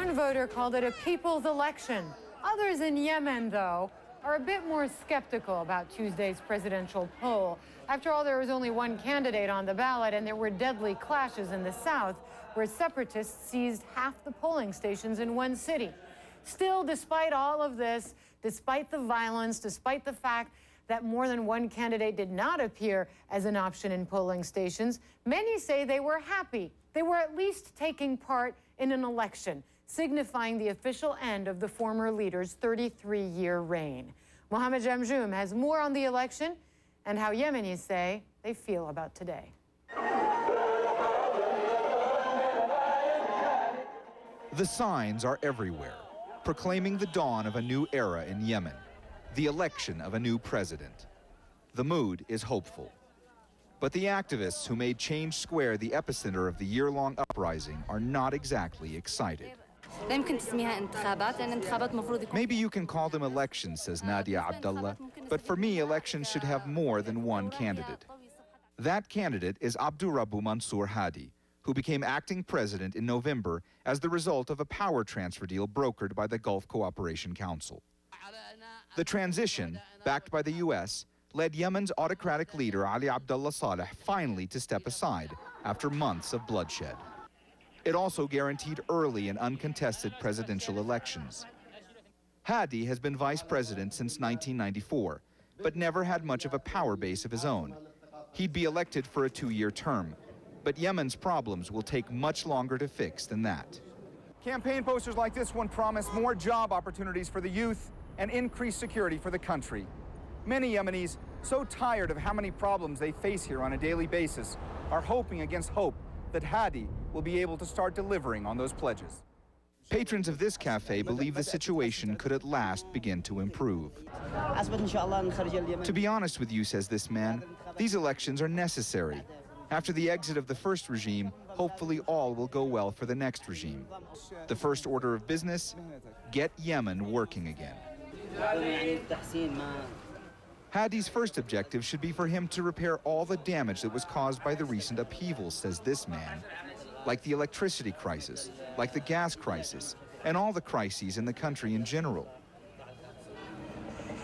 One voter called it a people's election. Others in Yemen, though, are a bit more skeptical about Tuesday's presidential poll. After all, there was only one candidate on the ballot, and there were deadly clashes in the south, where separatists seized half the polling stations in one city. Still, despite all of this, despite the violence, despite the fact that more than one candidate did not appear as an option in polling stations, many say they were happy. They were at least taking part in an election, signifying the official end of the former leader's 33-year reign. Mohammed Jamjoom has more on the election and how Yemenis say they feel about today. The signs are everywhere, proclaiming the dawn of a new era in Yemen, the election of a new president. The mood is hopeful. But the activists who made Change Square the epicenter of the year-long uprising are not exactly excited. Maybe you can call them elections, says Nadia Abdullah, but for me, elections should have more than one candidate. That candidate is Abdurrabbu Mansour Hadi, who became acting president in November as the result of a power transfer deal brokered by the Gulf Cooperation Council. The transition, backed by the U.S., led Yemen's autocratic leader Ali Abdullah Saleh finally to step aside after months of bloodshed. It also guaranteed early and uncontested presidential elections. Hadi has been vice president since 1994, but never had much of a power base of his own. He'd be elected for a 2-year term, but Yemen's problems will take much longer to fix than that. Campaign posters like this one promise more job opportunities for the youth and increased security for the country. Many Yemenis, so tired of how many problems they face here on a daily basis, are hoping against hope that Hadi will be able to start delivering on those pledges. Patrons of this cafe believe the situation could at last begin to improve. To be honest with you, says this man, these elections are necessary. After the exit of the first regime, hopefully all will go well for the next regime. The first order of business, get Yemen working again. Hadi's first objective should be for him to repair all the damage that was caused by the recent upheavals, says this man, like the electricity crisis, like the gas crisis, and all the crises in the country in general.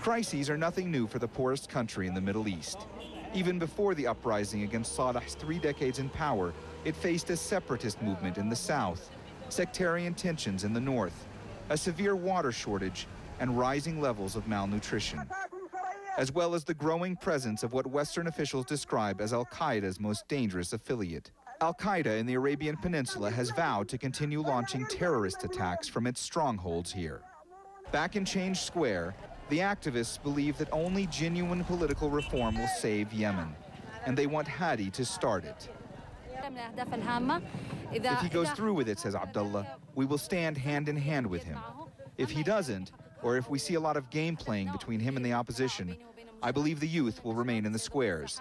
Crises are nothing new for the poorest country in the Middle East. Even before the uprising against Saleh's 3 decades in power, it faced a separatist movement in the south, sectarian tensions in the north, a severe water shortage, and rising levels of malnutrition, as well as the growing presence of what Western officials describe as al-Qaeda's most dangerous affiliate. Al-Qaeda in the Arabian Peninsula has vowed to continue launching terrorist attacks from its strongholds here. Back in Change Square, the activists believe that only genuine political reform will save Yemen, and they want Hadi to start it. If he goes through with it, says Abdullah, we will stand hand in hand with him. If he doesn't, or if we see a lot of game playing between him and the opposition, I believe the youth will remain in the squares.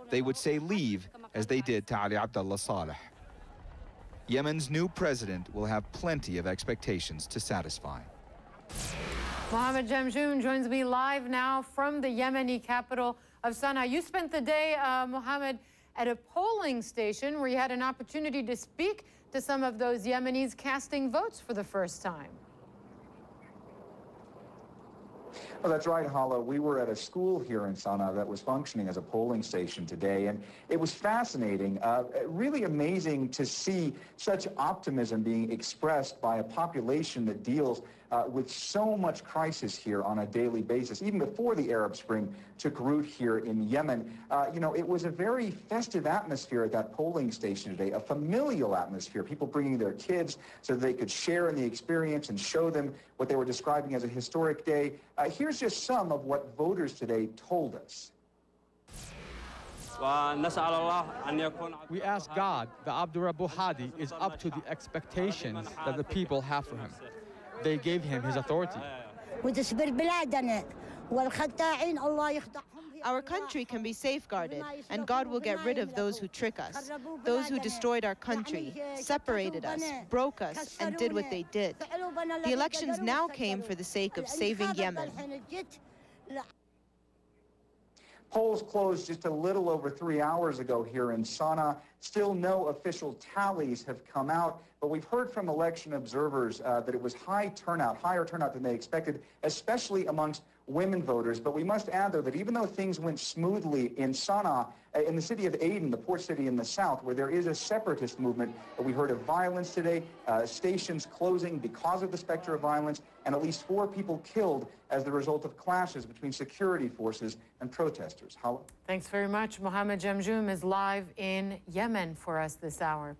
They would say leave, as they did to Ali Abdullah Saleh. Yemen's new president will have plenty of expectations to satisfy. Mohammed Jamjoom joins me live now from the Yemeni capital of Sana'a. You spent the day, Mohammed, at a polling station where you had an opportunity to speak to some of those Yemenis casting votes for the first time. Well, that's right, Hala. We were at a school here in Sana'a that was functioning as a polling station today, and it was fascinating, really amazing to see such optimism being expressed by a population that deals with so much crisis here on a daily basis. Even before the Arab Spring took root here in Yemen, it was a very festive atmosphere at that polling station today, a familial atmosphere, people bringing their kids so that they could share in the experience and show them what they were describing as a historic day. Here's just some of what voters today told us. We ask God that Abdurrabbu Hadi is up to the expectations that the people have for him. They gave him his authority. Our country can be safeguarded, and God will get rid of those who trick us, those who destroyed our country, separated us, broke us, and did what they did. The elections now came for the sake of saving Yemen. Polls closed just a little over 3 hours ago here in Sana'a. Still no official tallies have come out, but we've heard from election observers that it was higher turnout than they expected, especially amongst women voters. But we must add, though, that even though things went smoothly in Sana'a, in the city of Aden, the port city in the south, where there is a separatist movement, we heard of violence today, stations closing because of the specter of violence, and at least 4 people killed as the result of clashes between security forces and protesters. Hala? Thanks very much. Mohammed Jamjoom is live in Yemen for us this hour.